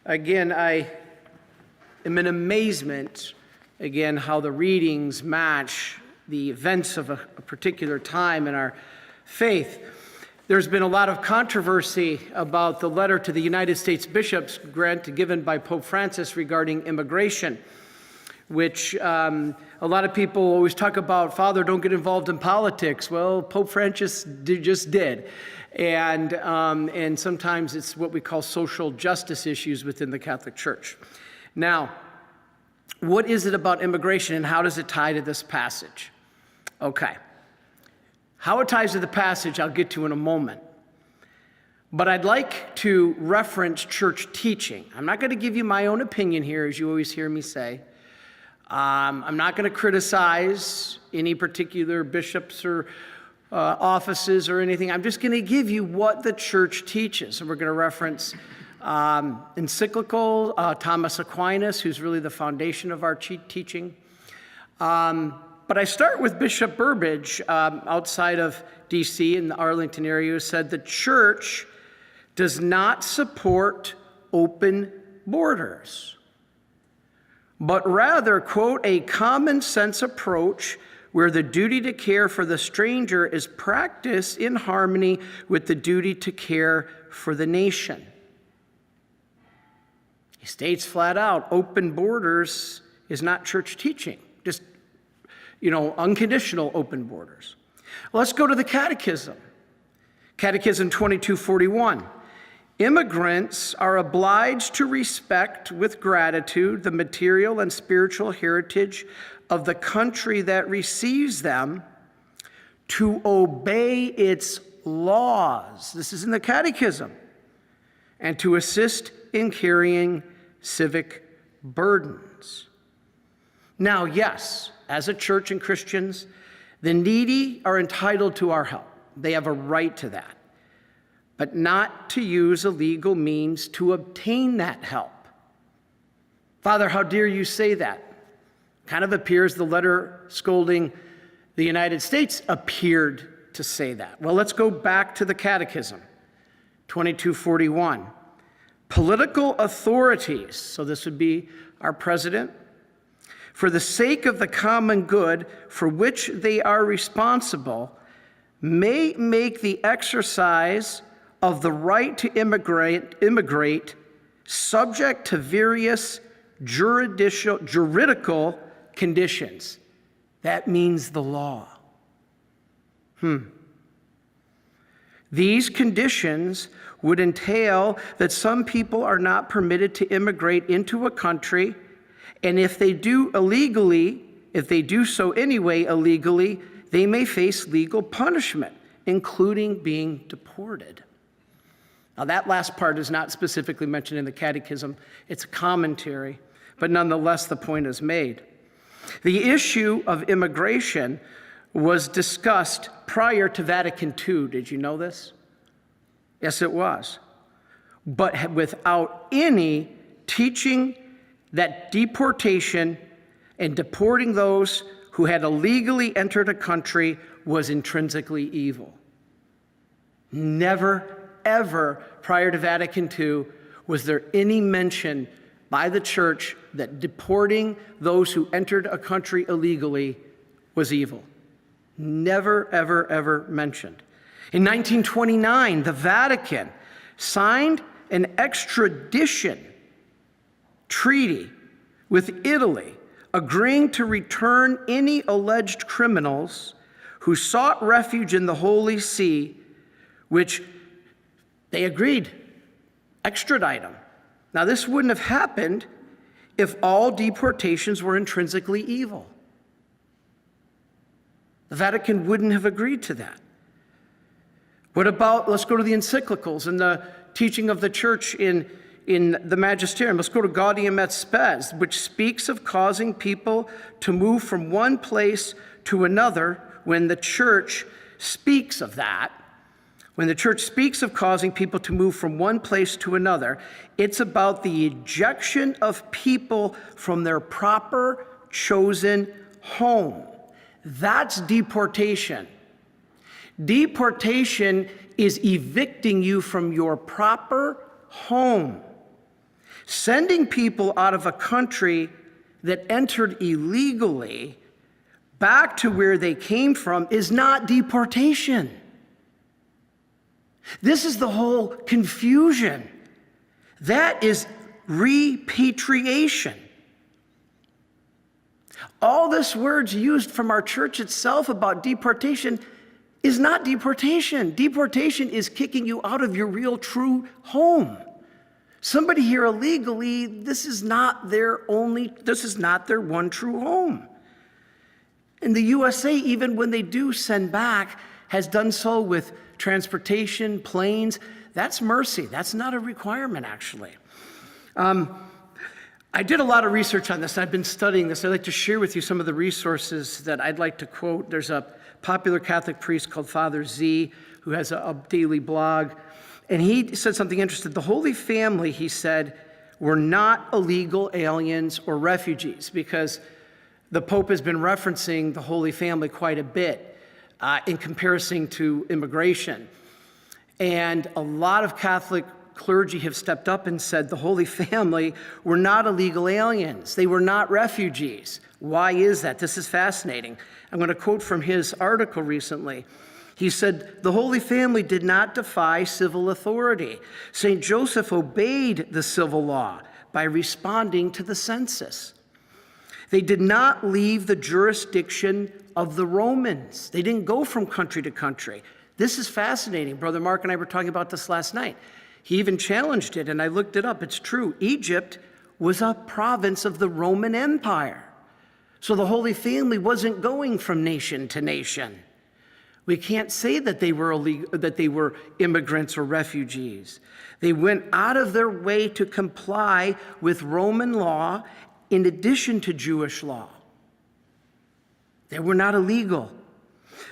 Again, I am in amazement, again, how the readings match the events of a particular time in our faith. There's been a lot of controversy about the letter to the United States bishops given by Pope Francis regarding immigration, which a lot of people always talk about, Father, don't get involved in politics. Well, Pope Francis just did. And sometimes it's what we call social justice issues within the Catholic Church. Now, what is it about immigration and how does it tie to this passage? Okay. How it ties to the passage, I'll get to in a moment. But I'd like to reference church teaching. I'm not going to give you my own opinion here, as you always hear me say. I'm not going to criticize any particular bishops or offices or anything. I'm just going to give you what the church teaches. And we're going to reference encyclical, Thomas Aquinas, who's really the foundation of our teaching. But I start with Bishop Burbidge, outside of D.C. in the Arlington area, who said the church does not support open borders, but rather, quote, a common sense approach where the duty to care for the stranger is practiced in harmony with the duty to care for the nation. He states flat out, open borders is not church teaching, just, unconditional open borders. Let's go to the Catechism. Catechism 2241. Immigrants are obliged to respect with gratitude the material and spiritual heritage of the country that receives them, to obey its laws. This is in the Catechism. And to assist in carrying civic burdens. Now, yes, as a church and Christians, the needy are entitled to our help. They have a right to that. But not to use illegal means to obtain that help. Father, how dare you say that? Kind of appears the letter scolding the United States appeared to say that. Well, let's go back to the Catechism, 2241. Political authorities, so this would be our president, for the sake of the common good for which they are responsible, may make the exercise of the right to immigrate subject to various juridical conditions. That means the law. These conditions would entail that some people are not permitted to immigrate into a country, and if they do so anyway illegally, they may face legal punishment, including being deported. Now, that last part is not specifically mentioned in the Catechism. It's a commentary, but nonetheless, the point is made. The issue of immigration was discussed prior to Vatican II. Did you know this? Yes, it was. But without any teaching that deportation and deporting those who had illegally entered a country was intrinsically evil. Never, ever prior to Vatican II was there any mention by the church that deporting those who entered a country illegally was evil. Never, ever, ever mentioned. In 1929, the Vatican signed an extradition treaty with Italy, agreeing to return any alleged criminals who sought refuge in the Holy See, which they agreed, extradite them. Now, this wouldn't have happened if all deportations were intrinsically evil. The Vatican wouldn't have agreed to that. What about, let's go to the encyclicals and the teaching of the church in the magisterium. Let's go to Gaudium et Spes, which speaks of causing people to move from one place to another. When the church speaks of that, when the church speaks of causing people to move from one place to another, it's about the ejection of people from their proper chosen home. That's deportation. Deportation is evicting you from your proper home. Sending people out of a country that entered illegally back to where they came from is not deportation. This is the whole confusion. That is repatriation. All this words used from our church itself about deportation is not deportation. Deportation is kicking you out of your real true home. Somebody here illegally, this is not their one true home. And the USA, even when they do send back, has done so with transportation, planes. That's mercy. That's not a requirement, actually. I did a lot of research on this. I've been studying this. I'd like to share with you some of the resources that I'd like to quote. There's a popular Catholic priest called Father Z, who has a daily blog. And he said something interesting. The Holy Family, he said, were not illegal aliens or refugees, because the Pope has been referencing the Holy Family quite a bit in comparison to immigration. And a lot of Catholic clergy have stepped up and said the Holy Family were not illegal aliens. They were not refugees. Why is that? This is fascinating. I'm going to quote from his article recently. He said, the Holy Family did not defy civil authority. St. Joseph obeyed the civil law by responding to the census. They did not leave the jurisdiction of the Romans. They didn't go from country to country. This is fascinating. Brother Mark and I were talking about this last night. He even challenged it, and I looked it up. It's true. Egypt was a province of the Roman Empire. So the Holy Family wasn't going from nation to nation. We can't say that they were immigrants or refugees. They went out of their way to comply with Roman law in addition to Jewish law. They were not illegal.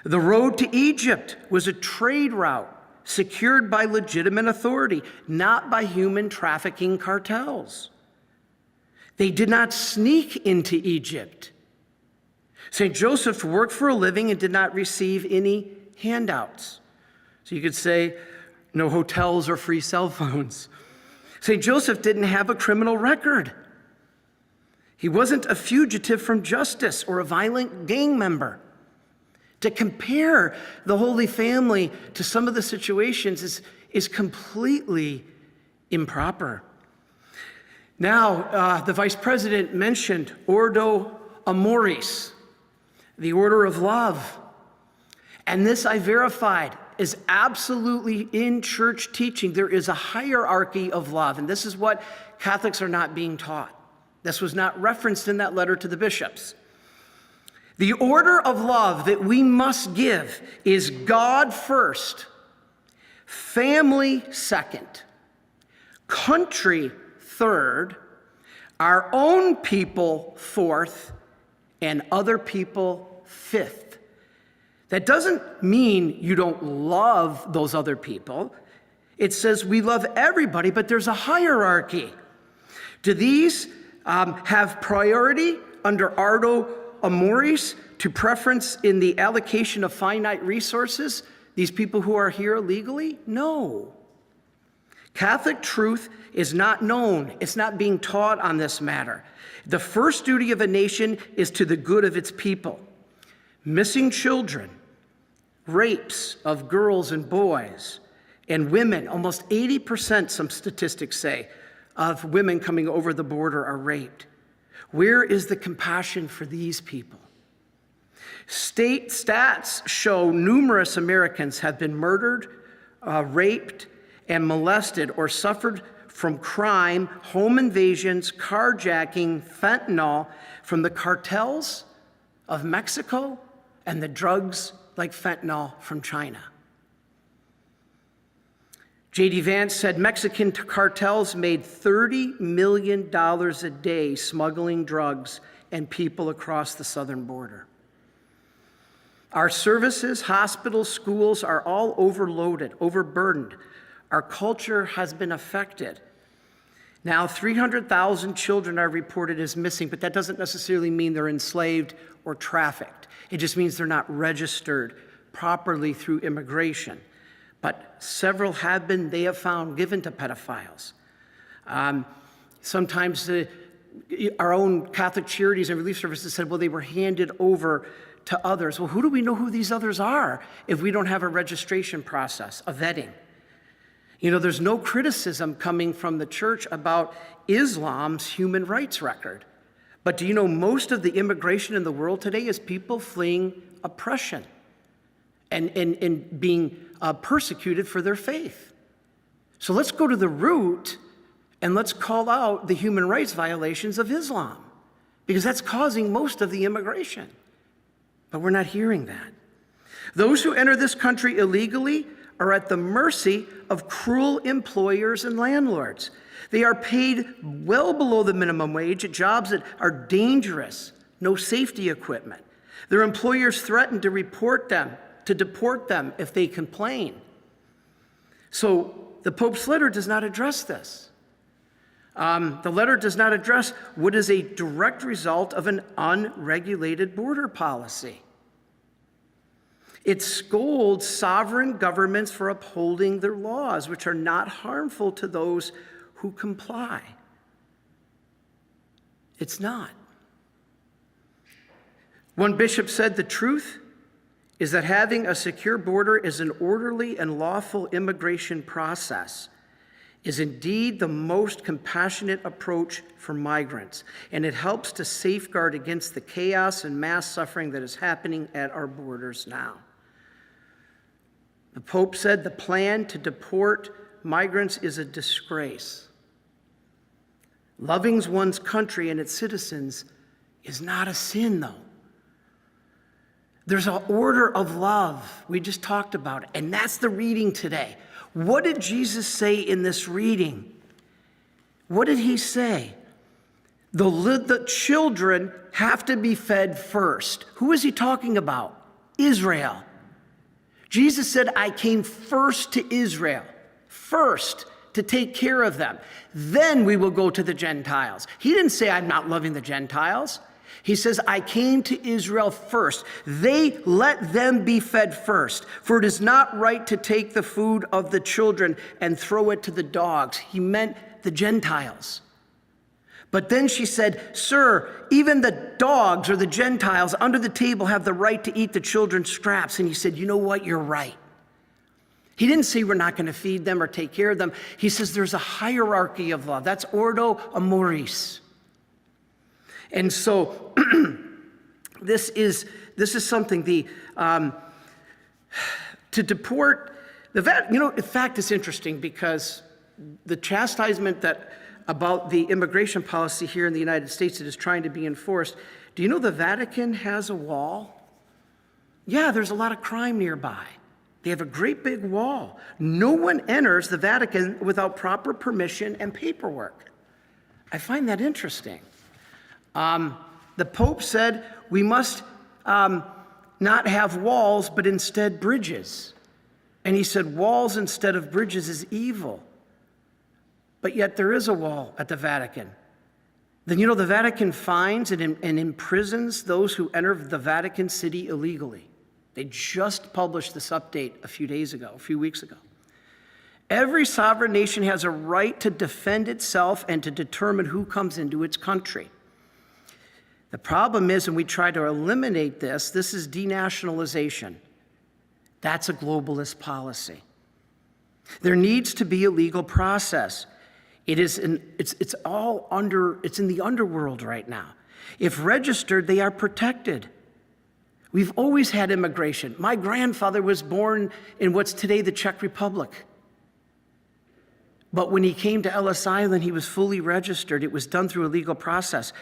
The road to Egypt was a trade route secured by legitimate authority, not by human trafficking cartels. They did not sneak into Egypt. St. Joseph worked for a living and did not receive any handouts. So you could say, no hotels or free cell phones. St. Joseph didn't have a criminal record. He wasn't a fugitive from justice or a violent gang member. To compare the Holy Family to some of the situations is completely improper. Now, the vice president mentioned Ordo Amoris, the order of love. And this I verified is absolutely in church teaching. There is a hierarchy of love, and this is what Catholics are not being taught. This was not referenced in that letter to the bishops. The order of love that we must give is God first, family second, country third, our own people fourth, and other people fifth. That doesn't mean you don't love those other people. It says we love everybody, but there's a hierarchy. Do these have priority under Ordo Amoris to preference in the allocation of finite resources, these people who are here illegally? No. Catholic truth is not known. It's not being taught on this matter. The first duty of a nation is to the good of its people. Missing children, rapes of girls and boys, and women, almost 80%, some statistics say, of women coming over the border are raped. Where is the compassion for these people? State stats show numerous Americans have been murdered, raped, and molested or suffered from crime, home invasions, carjacking, fentanyl from the cartels of Mexico and the drugs like fentanyl from China. J.D. Vance said Mexican cartels made $30 million a day smuggling drugs and people across the southern border. Our services, hospitals, schools are all overloaded, overburdened. Our culture has been affected. Now, 300,000 children are reported as missing, but that doesn't necessarily mean they're enslaved or trafficked. It just means they're not registered properly through immigration. But several have been, they have found, given to pedophiles. Sometimes our own Catholic Charities and Relief Services said, well, they were handed over to others. Well, who do we know who these others are if we don't have a registration process, a vetting? There's no criticism coming from the church about Islam's human rights record. But do you know most of the immigration in the world today is people fleeing oppression and being persecuted for their faith? So let's go to the root and let's call out the human rights violations of Islam, because that's causing most of the immigration. But we're not hearing that. Those who enter this country illegally are at the mercy of cruel employers and landlords. They are paid well below the minimum wage at jobs that are dangerous, no safety equipment. Their employers threaten to deport them if they complain. So the Pope's letter does not address this. The letter does not address what is a direct result of an unregulated border policy. It scolds sovereign governments for upholding their laws, which are not harmful to those who comply. It's not. One bishop said, the truth is that having a secure border is an orderly and lawful immigration process, is indeed the most compassionate approach for migrants, and it helps to safeguard against the chaos and mass suffering that is happening at our borders now. The Pope said the plan to deport migrants is a disgrace. Loving one's country and its citizens is not a sin, though. There's an order of love. We just talked about it, and that's the reading today. What did Jesus say in this reading? What did he say? The children have to be fed first. Who is he talking about? Israel. Jesus said, I came first to Israel, first to take care of them. Then we will go to the Gentiles. He didn't say, I'm not loving the Gentiles. He says, I came to Israel first. Let them be fed first, for it is not right to take the food of the children and throw it to the dogs. He meant the Gentiles. But then she said, sir, even the dogs or the Gentiles under the table have the right to eat the children's scraps. And he said, you know what? You're right. He didn't say we're not going to feed them or take care of them. He says there's a hierarchy of love. That's ordo amoris. And so this is something to deport in fact, it's interesting because the chastisement about the immigration policy here in the United States that is trying to be enforced. Do you know the Vatican has a wall? Yeah, there's a lot of crime nearby. They have a great big wall. No one enters the Vatican without proper permission and paperwork. I find that interesting. The Pope said we must not have walls, but instead bridges. And he said walls instead of bridges is evil. But yet there is a wall at the Vatican. Then you know the Vatican fines and imprisons those who enter the Vatican City illegally. They just published this update a few weeks ago. Every sovereign nation has a right to defend itself and to determine who comes into its country. The problem is, when we try to eliminate this is denationalization. That's a globalist policy. There needs to be a legal process. It's in the underworld right now. If registered, they are protected. We've always had immigration. My grandfather was born in what's today the Czech Republic. But when he came to Ellis Island, he was fully registered. It was done through a legal process.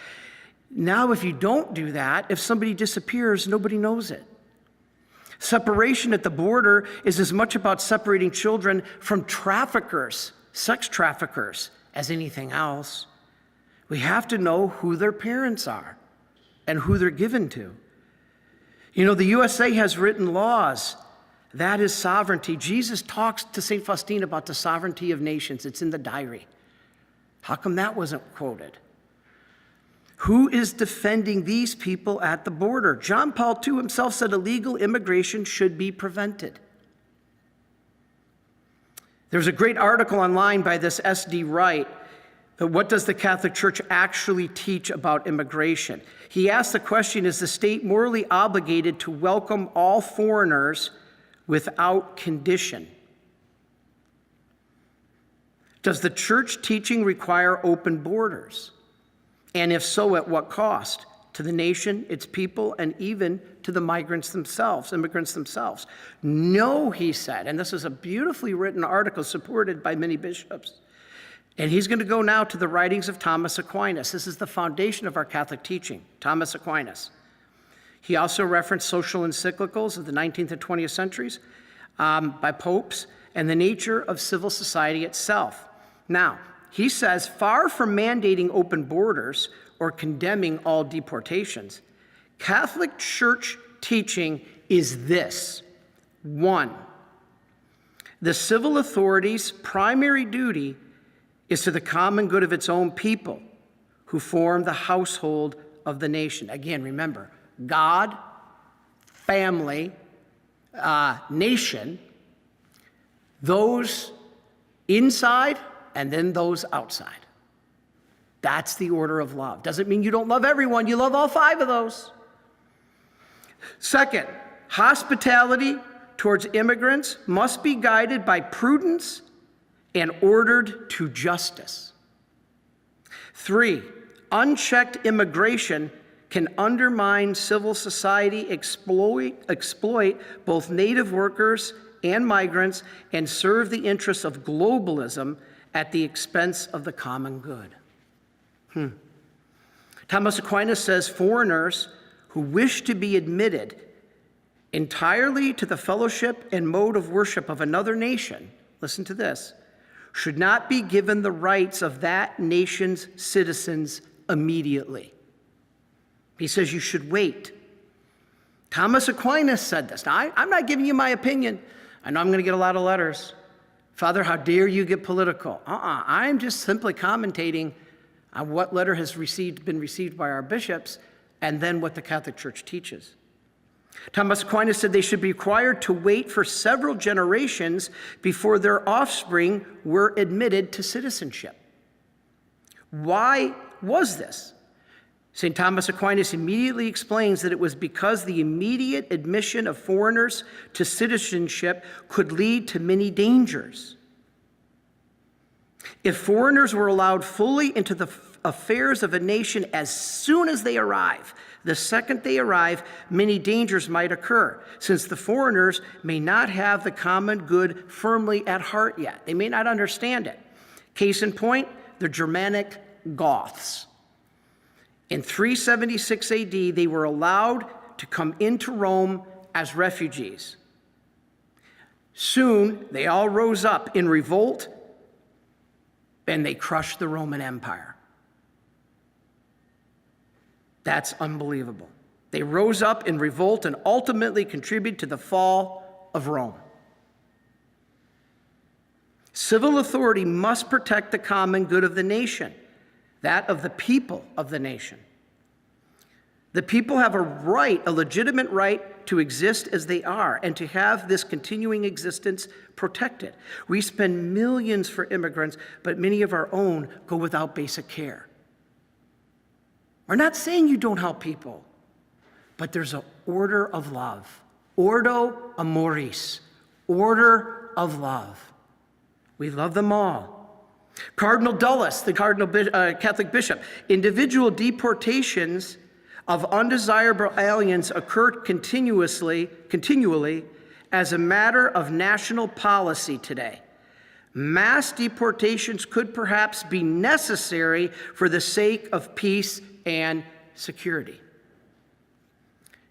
Now, if you don't do that, if somebody disappears, nobody knows it. Separation at the border is as much about separating children from traffickers, sex traffickers, as anything else. We have to know who their parents are and who they're given to. You know, the USA has written laws. That is sovereignty. Jesus talks to St. Faustina about the sovereignty of nations. It's in the diary. How come that wasn't quoted? Who is defending these people at the border? John Paul II himself said illegal immigration should be prevented. There's a great article online by this S.D. Wright What does the Catholic Church actually teach about immigration? He asked the question, is the state morally obligated to welcome all foreigners without condition? Does the church teaching require open borders? And if so, at what cost? To the nation, its people, and even to the immigrants themselves. No, he said, and this is a beautifully written article supported by many bishops. And he's going to go now to the writings of Thomas Aquinas. This is the foundation of our Catholic teaching, Thomas Aquinas. He also referenced social encyclicals of the 19th and 20th centuries by popes and the nature of civil society itself. Now, he says, far from mandating open borders or condemning all deportations, Catholic Church teaching is this. 1, the civil authorities' primary duty is to the common good of its own people who form the household of the nation. Again, remember, God, family, nation, those inside and then those outside. That's the order of love. Doesn't mean you don't love everyone. You love all 5 of those. Second, hospitality towards immigrants must be guided by prudence and ordered to justice. 3, unchecked immigration can undermine civil society, exploit both native workers and migrants, and serve the interests of globalism at the expense of the common good. Thomas Aquinas says foreigners who wish to be admitted entirely to the fellowship and mode of worship of another nation, listen to this, should not be given the rights of that nation's citizens immediately. He says you should wait. Thomas Aquinas said this. Now, I'm not giving you my opinion. I know I'm going to get a lot of letters. Father, how dare you get political? I'm just simply commentating on what letter has been received by our bishops and then what the Catholic Church teaches. Thomas Aquinas said they should be required to wait for several generations before their offspring were admitted to citizenship. Why was this? St. Thomas Aquinas immediately explains that it was because the immediate admission of foreigners to citizenship could lead to many dangers. If foreigners were allowed fully into the affairs of a nation as soon as they arrive, the second they arrive, many dangers might occur, since the foreigners may not have the common good firmly at heart yet. They may not understand it. Case in point, the Germanic Goths. In 376 AD, they were allowed to come into Rome as refugees. Soon, they all rose up in revolt, and they crushed the Roman Empire. That's unbelievable. They rose up in revolt and ultimately contributed to the fall of Rome. Civil authority must protect the common good of the nation, that of the people of the nation. The people have a legitimate right to exist as they are and to have this continuing existence protected. We spend millions for immigrants, but many of our own go without basic care. We're not saying you don't help people, but there's an order of love. Ordo amoris, order of love. We love them all. Cardinal Dulles, the Catholic bishop, individual deportations of undesirable aliens occur continually as a matter of national policy today. Mass deportations could perhaps be necessary for the sake of peace and security.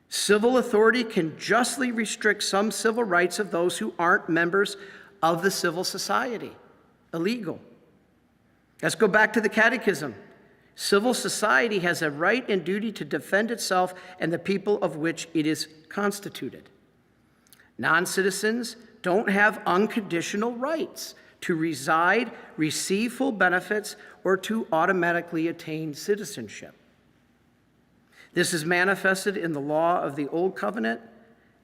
Civil authority can justly restrict some civil rights of those who aren't members of the civil society. Illegal. Let's go back to the Catechism. Civil society has a right and duty to defend itself and the people of which it is constituted. Non-citizens don't have unconditional rights to reside, receive full benefits, or to automatically attain citizenship. This is manifested in the law of the Old Covenant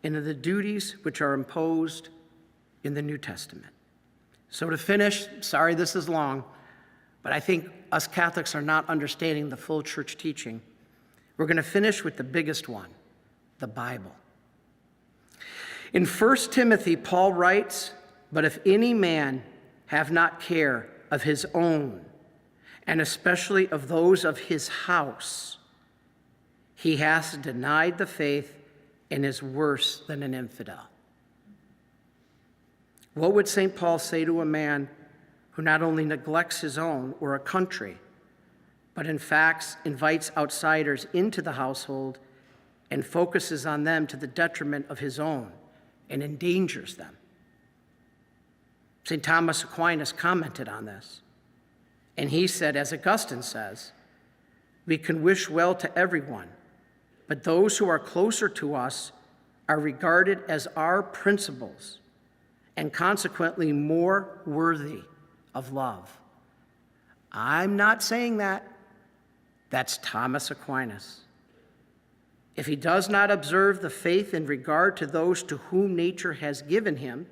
and in the duties which are imposed in the New Testament. So to finish, sorry this is long, but I think us Catholics are not understanding the full church teaching. We're going to finish with the biggest one, the Bible. In 1 Timothy, Paul writes, "But if any man have not care of his own, and especially of those of his house, he has denied the faith and is worse than an infidel." What would St. Paul say to a man who not only neglects his own or a country, but in fact invites outsiders into the household and focuses on them to the detriment of his own and endangers them? St. Thomas Aquinas commented on this, and he said, as Augustine says, "We can wish well to everyone, but those who are closer to us are regarded as our principals and consequently more worthy of love." I'm not saying that. That's Thomas Aquinas. If he does not observe the faith in regard to those to whom nature has given him,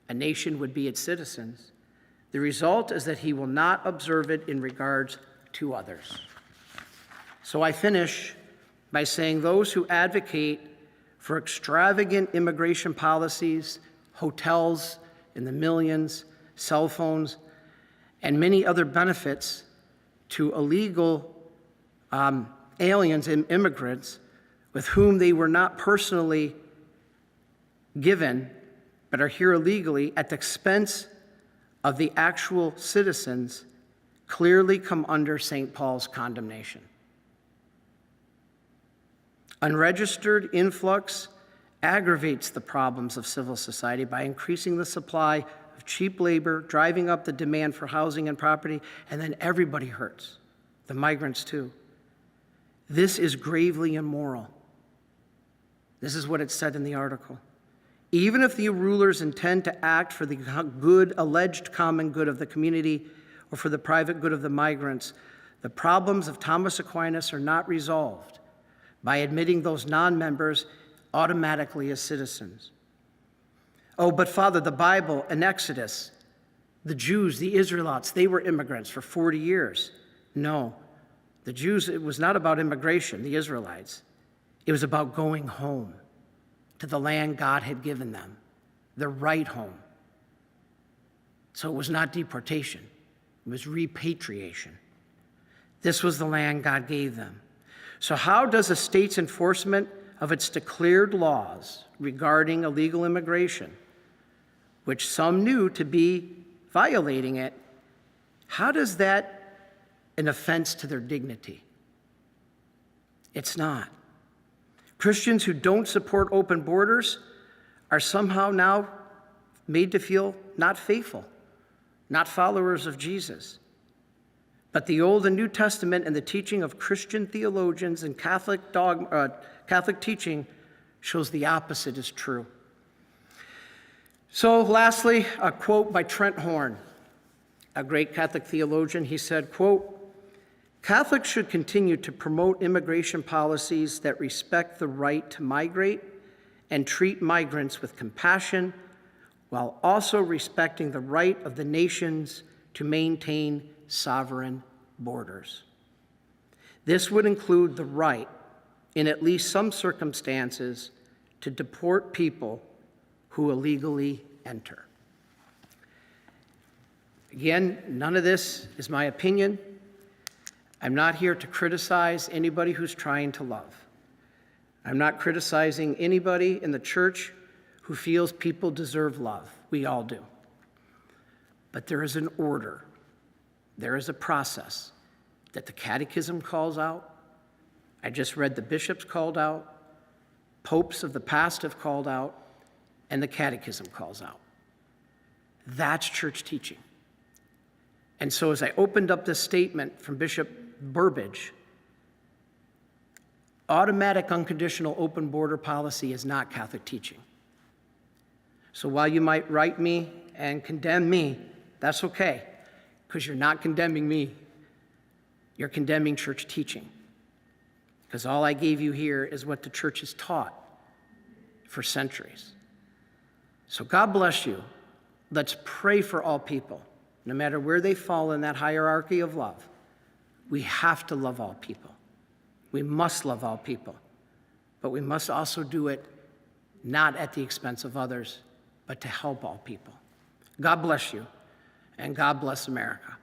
a nation would be its citizens, the result is that he will not observe it in regards to others. So I finish by saying those who advocate for extravagant immigration policies, hotels in the millions, cell phones, and many other benefits to illegal aliens and immigrants with whom they were not personally given but are here illegally at the expense of the actual citizens clearly come under St. Paul's condemnation. Unregistered influx aggravates the problems of civil society by increasing the supply of cheap labor, driving up the demand for housing and property, and then everybody hurts, the migrants too. This is gravely immoral. This is what it said in the article. Even if the rulers intend to act for the good, alleged common good of the community or for the private good of the migrants, the problems of Thomas Aquinas are not resolved by admitting those non-members automatically as citizens. Oh, but Father, the Bible and Exodus, the Jews, the Israelites, they were immigrants for 40 years. No, the Jews, it was not about immigration, the Israelites. It was about going home to the land God had given them, the right home. So it was not deportation, it was repatriation. This was the land God gave them. So how does a state's enforcement of its declared laws regarding illegal immigration, which some knew to be violating it, how does that an offense to their dignity? It's not. Christians who don't support open borders are somehow now made to feel not faithful, not followers of Jesus. But the Old and New Testament and the teaching of Christian theologians and Catholic teaching shows the opposite is true. So lastly, a quote by Trent Horn, a great Catholic theologian. He said, quote, "Catholics should continue to promote immigration policies that respect the right to migrate and treat migrants with compassion while also respecting the right of the nations to maintain sovereign borders. This would include the right, in at least some circumstances, to deport people who illegally enter." Again, none of this is my opinion. I'm not here to criticize anybody who's trying to love. I'm not criticizing anybody in the church who feels people deserve love. We all do. But there is an order. There is a process that the Catechism calls out. I just read the bishops called out, popes of the past have called out, and the Catechism calls out. That's church teaching. And so as I opened up this statement from Bishop Burbidge, automatic unconditional open border policy is not Catholic teaching. So while you might write me and condemn me, that's okay, because you're not condemning me. You're condemning church teaching. Because all I gave you here is what the church has taught for centuries. So God bless you. Let's pray for all people. no matter where they fall in that hierarchy of love, we have to love all people. We must love all people. But we must also do it not at the expense of others, but to help all people. God bless you, and God bless America.